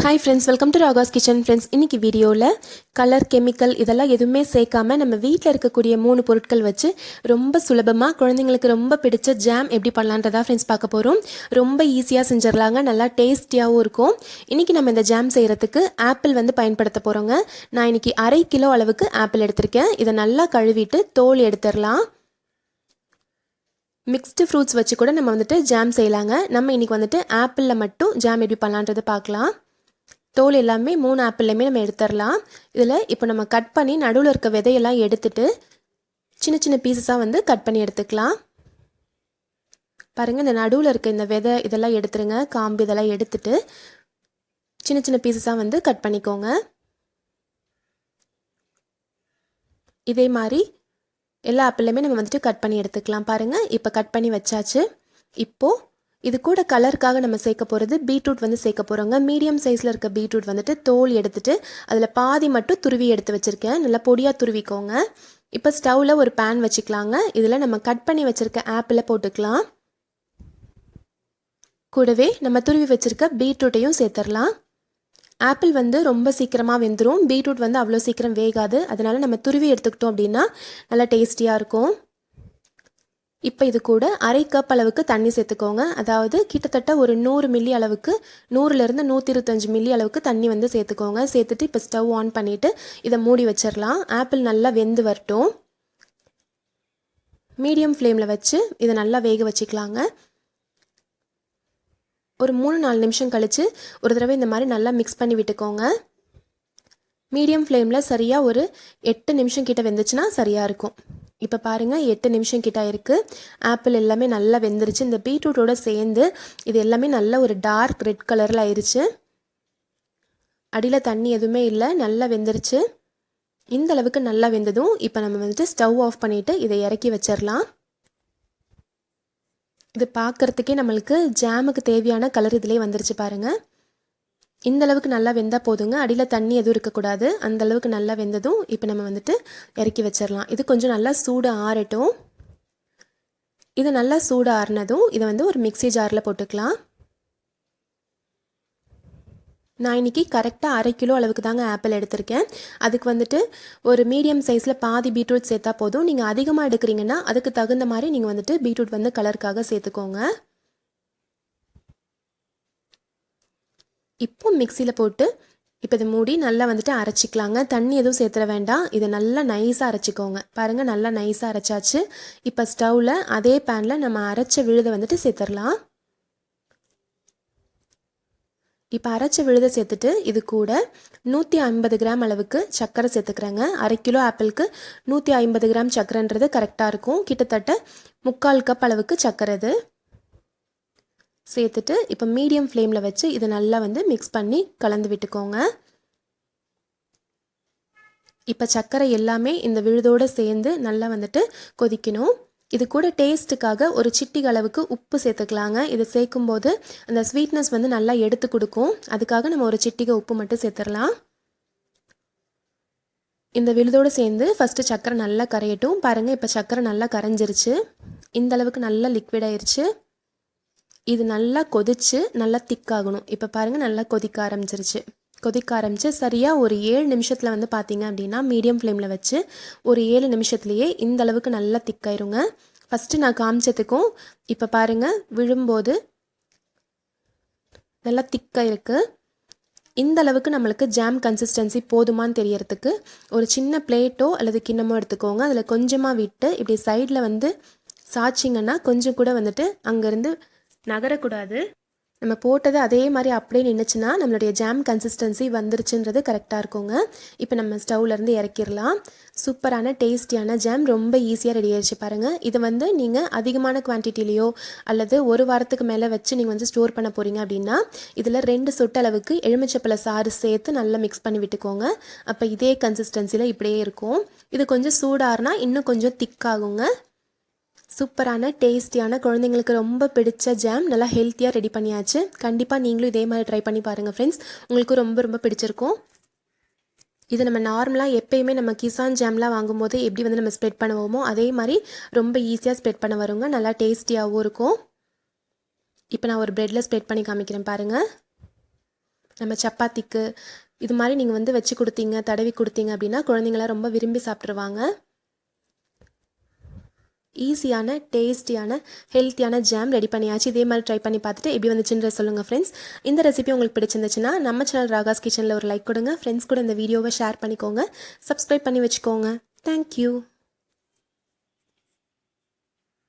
Hi friends, welcome to Raga's kitchen. Friends, இன்றைக்கி வீடியோவில் colour chemical இதெல்லாம் எதுவுமே சேர்க்காமல் நம்ம வீட்டில் இருக்கக்கூடிய 3 பொருட்கள் வச்சு ரொம்ப சுலபமாக குழந்தைங்களுக்கு ரொம்ப பிடிச்ச ஜாம் எப்படி பண்ணலான்றதா ஃப்ரெண்ட்ஸ் பார்க்க போகிறோம். ரொம்ப ஈஸியாக செஞ்சிடலாங்க, நல்லா டேஸ்டியாகவும் இருக்கும். இன்றைக்கி நம்ம இந்த ஜாம் செய்கிறதுக்கு ஆப்பிள் பயன்படுத்த போகிறோங்க. நான் இன்றைக்கி 1/2 கிலோ அளவுக்கு ஆப்பிள் எடுத்திருக்கேன். இதை நல்லா கழுவிட்டு தோல் எடுத்துடலாம். மிக்ஸ்டு ஃப்ரூட்ஸ் வச்சு கூட நம்ம ஜாம் செய்யலாங்க. நம்ம இன்றைக்கி ஆப்பிளில் மட்டும் ஜாம் எப்படி பண்ணலான்றது பார்க்கலாம். தோல் எல்லாமே 3 ஆப்பிள்லையுமே நம்ம எடுத்துடலாம். இதில் இப்போ நம்ம கட் பண்ணி நடுவில் இருக்க விதையெல்லாம் எடுத்துட்டு சின்ன சின்ன பீசஸாக கட் பண்ணி எடுத்துக்கலாம். பாருங்கள், இந்த நடுவில் இருக்க இந்த விதை இதெல்லாம் எடுத்துருங்க. காம்பு இதெல்லாம் எடுத்துட்டு சின்ன சின்ன பீசஸாக கட் பண்ணிக்கோங்க. இதே மாதிரி எல்லா ஆப்பிள்லையுமே நம்ம கட் பண்ணி எடுத்துக்கலாம். பாருங்கள், இப்போ கட் பண்ணி வச்சாச்சு. இப்போது இது கூட கலருக்காக நம்ம சேர்க்க போகிறது பீட்ரூட் சேர்க்க போகிறோங்க. மீடியம் சைஸில் இருக்க பீட்ரூட் தோல் எடுத்துட்டு அதில் பாதி மட்டும் துருவி எடுத்து வச்சுருக்கேன். நல்லா பொடியாக துருவிக்கோங்க. இப்போ ஸ்டவ்வில் ஒரு பேன் வச்சுக்கலாங்க. இதில் நம்ம கட் பண்ணி வச்சுருக்க ஆப்பிளை போட்டுக்கலாம். கூடவே நம்ம துருவி வச்சுருக்க பீட்ரூட்டையும் சேர்த்துடலாம். ஆப்பிள் ரொம்ப சீக்கிரமாக வெந்துடும். பீட்ரூட் அவ்வளோ சீக்கிரம் வேகாது. அதனால் நம்ம துருவி எடுத்துக்கிட்டோம் அப்படின்னா நல்லா டேஸ்டியாக இருக்கும். இப்போ இது கூட 1/2 கப் அளவுக்கு தண்ணி சேர்த்துக்கோங்க. அதாவது கிட்டத்தட்ட ஒரு 100 மில்லி அளவுக்கு, 100லேருந்து 125 மில்லி அளவுக்கு தண்ணி சேர்த்துக்கோங்க. சேர்த்துட்டு இப்போ ஸ்டவ் ஆன் பண்ணிவிட்டு இதை மூடி வச்சிடலாம். ஆப்பிள் நல்லா வெந்து வரட்டும். மீடியம் ஃப்ளேமில் வச்சு இதை நல்லா வேக வச்சுக்கலாங்க. ஒரு 3-4 நிமிஷம் கழித்து ஒரு தடவை இந்த மாதிரி நல்லா மிக்ஸ் பண்ணி விட்டுக்கோங்க. மீடியம் ஃப்ளேமில் சரியாக ஒரு 8 நிமிஷம் கிட்ட வெந்துச்சுன்னா சரியாக இருக்கும். இப்போ பாருங்கள், 8 நிமிஷம் கிட்ட இருக்குது. ஆப்பிள் எல்லாமே நல்லா வெந்துருச்சு. இந்த பீட்ரூட்டோடு சேர்ந்து இது எல்லாமே நல்ல ஒரு டார்க் ரெட் கலரில் ஆயிடுச்சு. அடியில் தண்ணி எதுவுமே இல்லை, நல்லா வெந்துருச்சு. இந்த அளவுக்கு நல்லா வெந்ததும் இப்போ நம்ம ஸ்டவ் ஆஃப் பண்ணிவிட்டு இதை இறக்கி வச்சிடலாம். இது பார்க்குறதுக்கே நம்மளுக்கு ஜாமுக்கு தேவையான கலர் இதிலே வந்துருச்சு பாருங்கள். இந்த அளவுக்கு நல்லா வெந்தால் போதுங்க. அடியில் தண்ணி எதுவும் இருக்கக்கூடாது. அந்த அளவுக்கு நல்லா வெந்ததும் இப்போ நம்ம இறக்கி வச்சிடலாம். இது கொஞ்சம் நல்லா சூடு ஆறட்டும். இது நல்லா சூடு ஆறினதும் இதை ஒரு மிக்ஸி ஜாரில் போட்டுக்கலாம். நான் இன்றைக்கி கரெக்டாக 1/2 கிலோ அளவுக்கு தாங்க ஆப்பிள் எடுத்திருக்கேன். அதுக்கு ஒரு மீடியம் சைஸில் பாதி பீட்ரூட் சேர்த்தா போதும். நீங்கள் அதிகமாக எடுக்கிறீங்கன்னா அதுக்கு தகுந்த மாதிரி நீங்கள் பீட்ரூட் கலருக்காக சேர்த்துக்கோங்க. இப்போ மிக்சியில் போட்டு இப்போ இதை மூடி நல்லா அரைச்சிக்கலாங்க. தண்ணி எதுவும் சேர்த்துட வேண்டாம். இதை நல்லா நைஸாக அரைச்சிக்கோங்க. பாருங்கள், நல்லா நைஸாக அரைச்சாச்சு. இப்போ ஸ்டவ்வில் அதே பேனில் நம்ம அரைச்ச விழுதை சேர்த்துடலாம். இப்போ அரைச்ச விழுதை சேர்த்துட்டு இது கூட 150 கிராம் அளவுக்கு சர்க்கரை சேர்த்துக்கிறேங்க. 1/2 கிலோ ஆப்பிளுக்கு 150 கிராம் சர்க்கரைன்றது கரெக்டாக இருக்கும். கிட்டத்தட்ட 3/4 கப் அளவுக்கு சர்க்கரை இது சேர்த்துட்டு இப்போ மீடியம் ஃப்ளேமில் வச்சு இதை நல்லா மிக்ஸ் பண்ணி கலந்து விட்டுக்கோங்க. இப்போ சர்க்கரை எல்லாமே இந்த விழுதோடு சேர்ந்து நல்லா கொதிக்கணும். இது கூட டேஸ்ட்டுக்காக ஒரு சிட்டிகை அளவுக்கு உப்பு சேர்த்துக்கலாங்க. இது சேர்க்கும்போது அந்த ஸ்வீட்னஸ் நல்லா எடுத்து கொடுக்கும். அதுக்காக நம்ம ஒரு சிட்டிகை உப்பு மட்டும் சேர்த்துடலாம். இந்த விழுதோடு சேர்ந்து ஃபஸ்ட்டு சர்க்கரை நல்லா கரையட்டும். பாருங்கள், இப்போ சர்க்கரை நல்லா கரைஞ்சிருச்சு. இந்த அளவுக்கு நல்லா லிக்விட் ஆயிடுச்சு. இது நல்லா கொதித்து நல்லா திக்காகணும். இப்போ பாருங்கள், நல்லா கொதிக்க ஆரம்பிச்சு சரியாக ஒரு 7 நிமிஷத்தில் பார்த்தீங்க அப்படின்னா மீடியம் ஃப்ளேமில் வச்சு ஒரு 7 நிமிஷத்துலேயே இந்த அளவுக்கு நல்லா திக்காயிருங்க. ஃபஸ்ட்டு நான் காமிச்சதுக்கும் இப்போ பாருங்கள், விழும்போது நல்லா திக்காக இருக்குது. இந்த அளவுக்கு நம்மளுக்கு ஜாம் கன்சிஸ்டன்சி போதுமான்னு தெரியறதுக்கு ஒரு சின்ன பிளேட்டோ அல்லது கிண்ணமோ எடுத்துக்கோங்க. அதில் கொஞ்சமாக விட்டு இப்படி சைடில் சாய்ச்சிங்கன்னா கொஞ்சம் கூட அங்கேருந்து நகரக்கூடாது. நம்ம போட்டது அதே மாதிரி அப்படியே நின்றுச்சுன்னா நம்மளுடைய ஜாம் கன்சிஸ்டன்சி வந்துருச்சுன்றது கரெக்டாக இருக்குங்க. இப்போ நம்ம ஸ்டவ்லேருந்து இறக்கிடலாம். சூப்பரான டேஸ்டியான ஜாம் ரொம்ப ஈஸியாக ரெடி ஆயிடுச்சு பாருங்கள். இது நீங்கள் அதிகமான குவான்டிட்டிலையோ அல்லது ஒரு வாரத்துக்கு மேலே வச்சு நீங்கள் ஸ்டோர் பண்ண போகிறீங்க அப்படின்னா இதில் 2 சொட்டு அளவுக்கு எலுமிச்சப்பழ சாறு சேர்த்து நல்லா மிக்ஸ் பண்ணி விட்டுக்கோங்க. அப்போ இதே கன்சிஸ்டன்சியில் இப்படியே இருக்கும். இது கொஞ்சம் சூடாறுனா இன்னும் கொஞ்சம் திக்காகுங்க. சூப்பரான டேஸ்டியான குழந்தைங்களுக்கு ரொம்ப பிடிச்ச ஜாம் நல்லா ஹெல்த்தியாக ரெடி பண்ணியாச்சு. கண்டிப்பாக நீங்களும் இதே மாதிரி ட்ரை பண்ணி பாருங்கள் ஃப்ரெண்ட்ஸ். உங்களுக்கு ரொம்ப பிடிச்சிருக்கும். இது நம்ம நார்மலாக எப்பயுமே நம்ம கிசான் ஜாம்லாம் வாங்கும்போது எப்படி நம்ம ஸ்ப்ரெட் பண்ணுவோமோ அதே மாதிரி ரொம்ப ஈஸியாக ஸ்ப்ரெட் பண்ண வருங்க. நல்லா டேஸ்டியாகவும் இருக்கும். இப்போ நான் ஒரு ப்ரெட்டில் ஸ்ப்ரெட் பண்ணி காமிக்கிறேன் பாருங்கள். நம்ம சப்பாத்திக்கு இது மாதிரி நீங்கள் வந்து வச்சு கொடுத்தீங்க, தடவி கொடுத்தீங்க அப்படின்னா குழந்தைங்களாம் ரொம்ப விரும்பி சாப்பிட்ருவாங்க. ஈஸியான, டேஸ்டியான, ஹெல்த்தியான ஜாம் ரெடி பண்ணியாச்சு. இதே மாதிரி ட்ரை பண்ணி பார்த்துட்டு எப்படி வந்துச்சுன்ற சொல்லுங்கள் ஃப்ரெண்ட்ஸ். இந்த ரெசிபி உங்களுக்கு பிடிச்சிருந்துச்சுன்னா நம்ம சேனல் ராகாஸ் கிச்சனில் ஒரு லைக் கொடுங்க. ஃப்ரெண்ட்ஸ் கூட இந்த வீடியோவை ஷேர் பண்ணிக்கோங்க. சப்ஸ்கிரைப் பண்ணி வச்சுக்கோங்க. தேங்க்யூ.